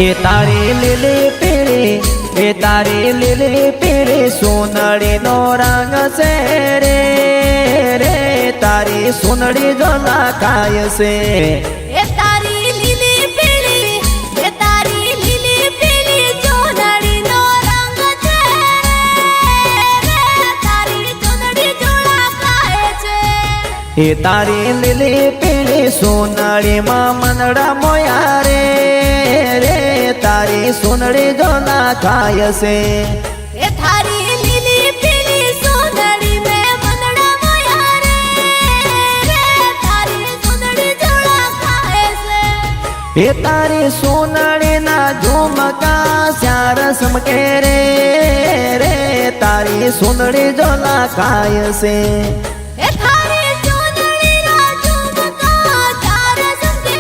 એ તારી લીલી પીળી એ તારી લીલી પીળી સોનળી નો રંગ છે રે રે તારી સોનળી જો લાખાય છે એ તારી લીલી પીળી એ તારી લીલી પીળી સોનળી નો રંગ છે રે તારી સોનળી જો લાખાય છે એ તારી લીલી પીળી સોનળી માં મનડા મોયા રે રે તારી સોનળી જો લાખાય છે એ તારી લીલી પીળી સોનળી મે મનડા મોયા રે રે તારી સોનળી જો લાખાય છે એ તારી સોનળી ના ઝુમકા શ્યાર સમકે રે રે તારી સોનળી જો લાખાય છે એ તારી સોનળી ના ઝુમકા ચાર સમકે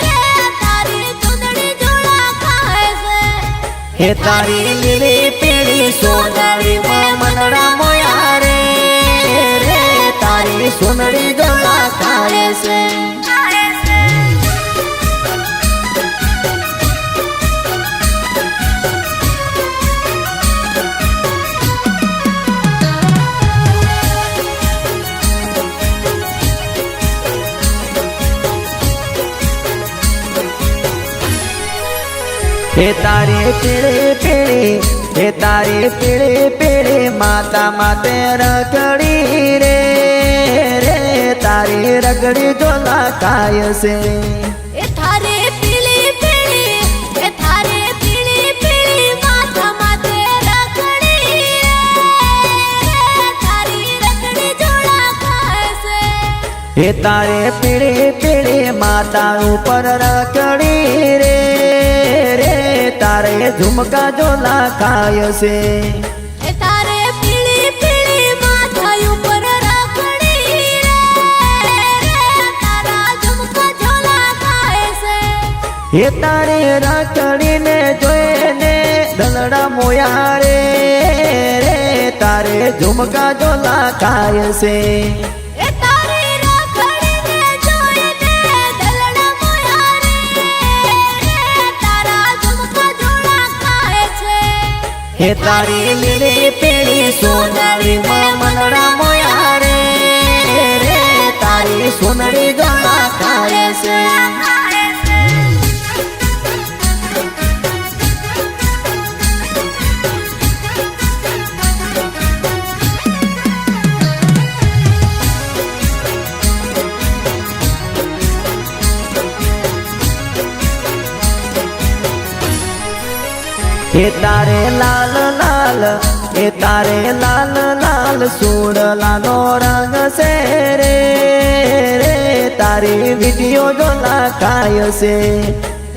રે તારી સોનળી જો લાખાય છે એ તારી લીલી પીળી સોનળી માં મનડા મોયા રે રે તારી સોનળી જો લાખાય છે हे तारी पीड़ी पीड़ी हे तारी पीड़ी पीड़ी माता माते रगड़ी रे रे तारी रगड़ी जो लाखाय से ए थारे पीली पीली ए थारे पीली पीली माथा माथे रगड़ी रे तारी रगड़ी जो लाखाय से हे तारे पीड़ी पीड़ी माता ऊपर रगड़ी रे रे तारे झुमका जो लाखाय से ए तारे पीली पीली माथा ऊपर रगड़ी रे तारा झुमका जो लाखाय से हे तारे रगड़ी ने जोए ने दलड़ा मोया रे रे तारे झुमका जो लाखाय से ए तारी रगड़ी ने जोઈને દલડા મોયા રે તારા ઝુમકા જો લાખાય છે हे तारी લીલી પીળી સોનળી માં મનડા મોયા રે રે તારી સોનળી જો લાખાય છે हे तारे लाल लाल हे तारे लाल लाल सोडला नो रंग से रे रे तारी वीडियो जो लाखाय से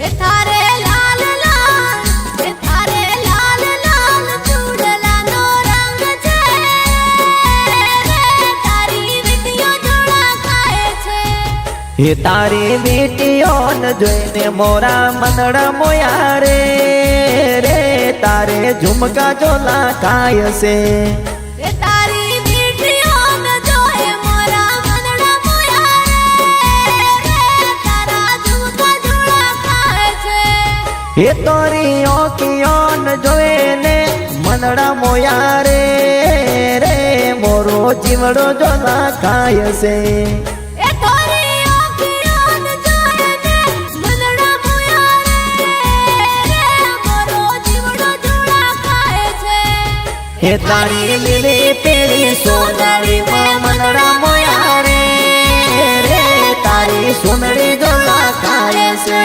એ થારે લાલ લાલ એ થારે લાલ લાલ ચૂડલાનો રંગ છે રે તારી વીડિયો જો લાખાય છે हे तारी वीडियो न जोઈને मोरा मनड़ा मोया रे रे तारे झुमका जो लाखाय से એ તારી વીડિયો ન જોએ મોરા મનડા મોયા રે તારા ઝુમકા જો લાખાય છે हे तोरी ओकियो न जोઈને मनड़ा मोया रे रे मोरो जीवड़ो जो लाखाय से એ થોરી આંખીઓ ન જોઈને મનડા મોયા રે મોરો જીવડો જો લાખાય છે हे तारी લીલી પીળી સોનળી માં મનડા મોયા રે રે તારી સોનળી જો લાખાય છે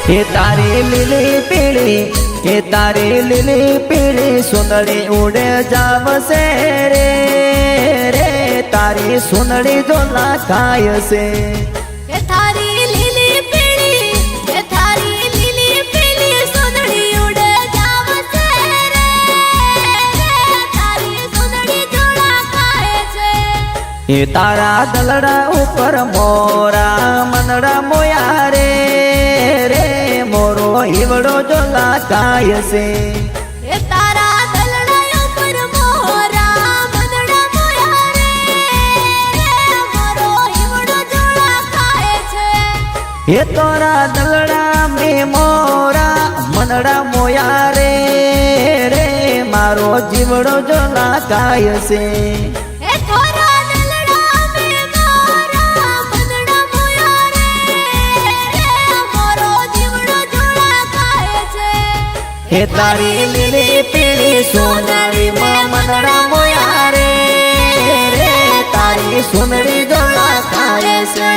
हे तारी લીલી પીળી हे तारी લીલી પીળી સોનળી ઉડે જાવશે રે રે તારી સોનળી જો લાખાય છે એ થારી લીલી પીળી એ થારી લીલી પીળી સોનળી ઉડે જાવશે રે તારી સોનળી જો લાખાય છે એ તારા દલડા ઉપર મોરા મનડા મોયા રે મોરો ઈવડો જોલા કાય છે એ તારા દલડા ઉપર મોરા મનડા મોયા રે મારો ઈવડો જોડા ખાય છે એ તારા દલડા મે મોરા મનડા મોયા રે મારો જીવડો જોલા કાય છે એ તારા દલડા મે મોરા મનડા મોયા રે મારો જીવડો જોડા ખાય છે એ તારી લીલી પીળી સોનારી માં મનડા મોયા રે તારી સુંદરી જોલા ખાય છે